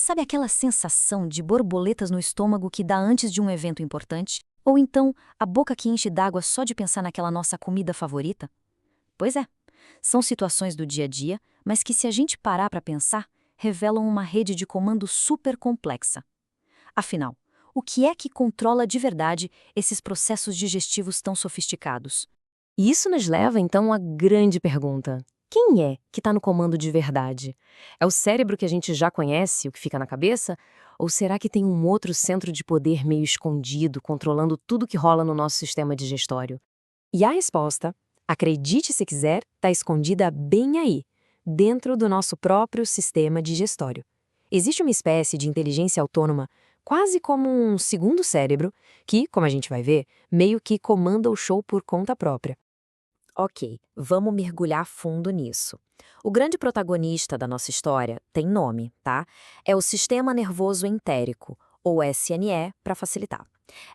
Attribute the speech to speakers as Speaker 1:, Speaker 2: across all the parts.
Speaker 1: Sabe aquela sensação de borboletas no estômago que dá antes de um evento importante? Ou então a boca que enche d'água só de pensar naquela nossa comida favorita? Pois é, são situações do dia a dia, mas que se a gente parar para pensar, revelam uma rede de comando super complexa. Afinal, o que é que controla de verdade esses processos digestivos tão sofisticados?
Speaker 2: E isso nos leva, então, à grande pergunta. Quem é que está no comando de verdade? É o cérebro que a gente já conhece, o que fica na cabeça? Ou será que tem um outro centro de poder meio escondido, controlando tudo que rola no nosso sistema digestório? E a resposta, acredite se quiser, está escondida bem aí, dentro do nosso próprio sistema digestório. Existe uma espécie de inteligência autônoma, quase como um segundo cérebro, que, como a gente vai ver, meio que comanda o show por conta própria.
Speaker 1: Ok, vamos mergulhar fundo nisso. O grande protagonista da nossa história tem nome, tá? É o Sistema Nervoso Entérico, ou SNE, para facilitar.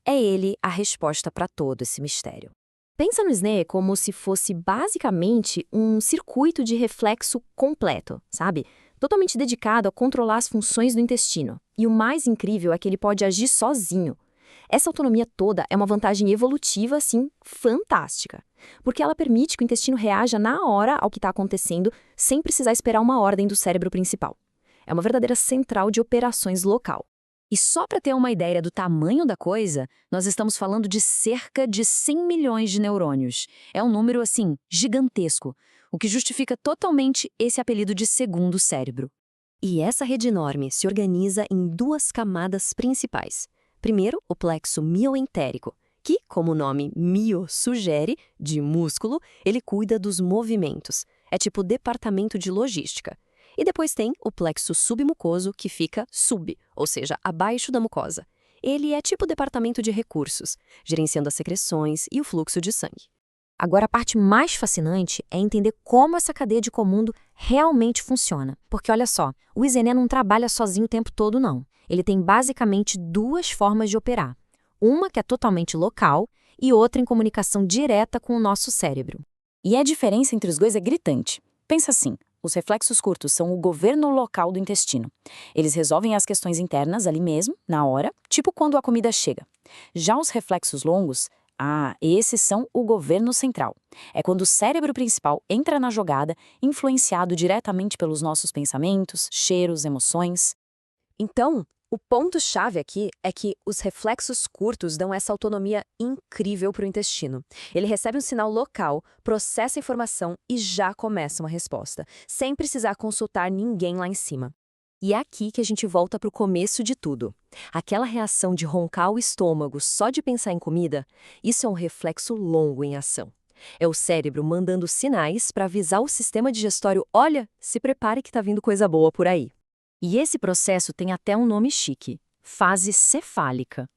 Speaker 1: É ele a resposta para todo esse mistério. Pensa no SNE como se fosse basicamente um circuito de reflexo completo, sabe? Totalmente dedicado a controlar as funções do intestino. E o mais incrível é que ele pode agir sozinho. Essa autonomia toda é uma vantagem evolutiva, assim, fantástica. Porque ela permite que o intestino reaja na hora ao que está acontecendo, sem precisar esperar uma ordem do cérebro principal. É uma verdadeira central de operações local. E só para ter uma ideia do tamanho da coisa, nós estamos falando de cerca de 100 milhões de neurônios. É um número, assim, gigantesco, o que justifica totalmente esse apelido de segundo cérebro. E essa rede enorme se organiza em duas camadas principais. Primeiro, o plexo mioentérico, que, como o nome mio sugere, de músculo, ele cuida dos movimentos. É tipo departamento de logística. E depois tem o plexo submucoso, que fica sub, ou seja, abaixo da mucosa. Ele é tipo departamento de recursos, gerenciando as secreções e o fluxo de sangue. Agora, a parte mais fascinante é entender como essa cadeia de comando realmente funciona. Porque, olha só, o IZNE não trabalha sozinho o tempo todo, não. Ele tem basicamente duas formas de operar. Uma que é totalmente local e outra em comunicação direta com o nosso cérebro. E a diferença entre os dois é gritante. Pensa assim, os reflexos curtos são o governo local do intestino. Eles resolvem as questões internas ali mesmo, na hora, tipo quando a comida chega. Já os reflexos longos, esses são o governo central. É quando o cérebro principal entra na jogada, influenciado diretamente pelos nossos pensamentos, cheiros, emoções. Então, o ponto-chave aqui é que os reflexos curtos dão essa autonomia incrível para o intestino. Ele recebe um sinal local, processa a informação e já começa uma resposta, sem precisar consultar ninguém lá em cima. E é aqui que a gente volta para o começo de tudo. Aquela reação de roncar o estômago só de pensar em comida, isso é um reflexo longo em ação. É o cérebro mandando sinais para avisar o sistema digestório: olha, se prepare que está vindo coisa boa por aí. E esse processo tem até um nome chique: fase cefálica.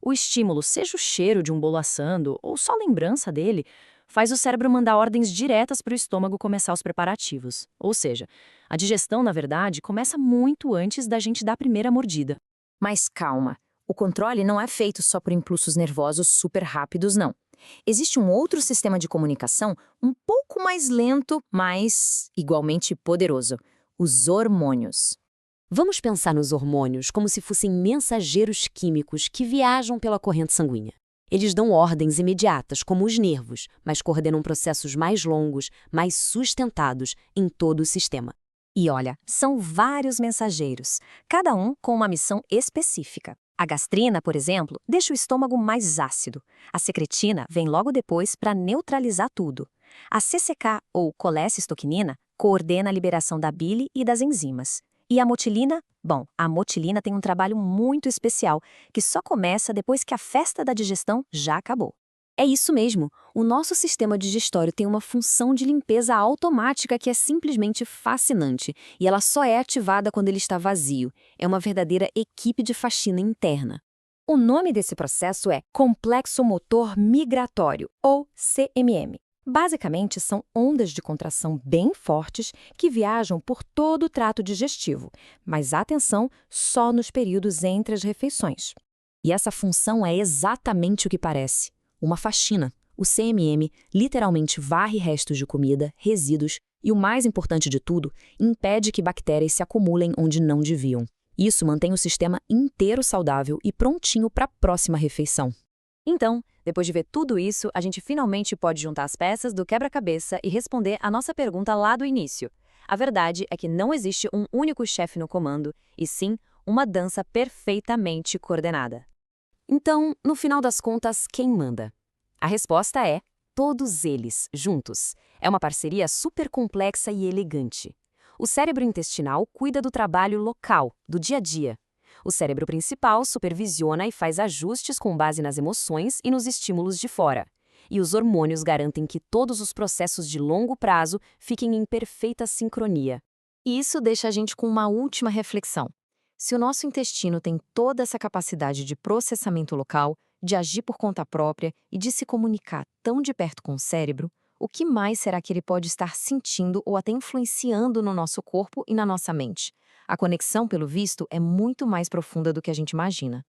Speaker 1: O estímulo, seja o cheiro de um bolo assando ou só lembrança dele, faz o cérebro mandar ordens diretas para o estômago começar os preparativos. Ou seja, a digestão, na verdade, começa muito antes da gente dar a primeira mordida. Mas calma, o controle não é feito só por impulsos nervosos super rápidos, não. Existe um outro sistema de comunicação um pouco mais lento, mas igualmente poderoso: os hormônios. Vamos pensar nos hormônios como se fossem mensageiros químicos que viajam pela corrente sanguínea. Eles dão ordens imediatas, como os nervos, mas coordenam processos mais longos, mais sustentados em todo o sistema. E olha, são vários mensageiros, cada um com uma missão específica. A gastrina, por exemplo, deixa o estômago mais ácido. A secretina vem logo depois para neutralizar tudo. A CCK, ou colecistoquinina, coordena a liberação da bile e das enzimas. E a motilina? Bom, a motilina tem um trabalho muito especial, que só começa depois que a festa da digestão já acabou. É isso mesmo, o nosso sistema digestório tem uma função de limpeza automática que é simplesmente fascinante, e ela só é ativada quando ele está vazio. É uma verdadeira equipe de faxina interna. O nome desse processo é complexo motor migratório, ou CMM. Basicamente, são ondas de contração bem fortes que viajam por todo o trato digestivo, mas atenção, só nos períodos entre as refeições. E essa função é exatamente o que parece: uma faxina. O CMM literalmente varre restos de comida, resíduos e, o mais importante de tudo, impede que bactérias se acumulem onde não deviam. Isso mantém o sistema inteiro saudável e prontinho para a próxima refeição.
Speaker 2: Então, depois de ver tudo isso, a gente finalmente pode juntar as peças do quebra-cabeça e responder a nossa pergunta lá do início. A verdade é que não existe um único chefe no comando, e sim uma dança perfeitamente coordenada. Então, no final das contas, quem manda? A resposta é todos eles, juntos. É uma parceria super complexa e elegante. O cérebro intestinal cuida do trabalho local, do dia a dia. O cérebro principal supervisiona e faz ajustes com base nas emoções e nos estímulos de fora. E os hormônios garantem que todos os processos de longo prazo fiquem em perfeita sincronia. E isso deixa a gente com uma última reflexão. Se o nosso intestino tem toda essa capacidade de processamento local, de agir por conta própria e de se comunicar tão de perto com o cérebro, o que mais será que ele pode estar sentindo ou até influenciando no nosso corpo e na nossa mente? A conexão, pelo visto, é muito mais profunda do que a gente imagina.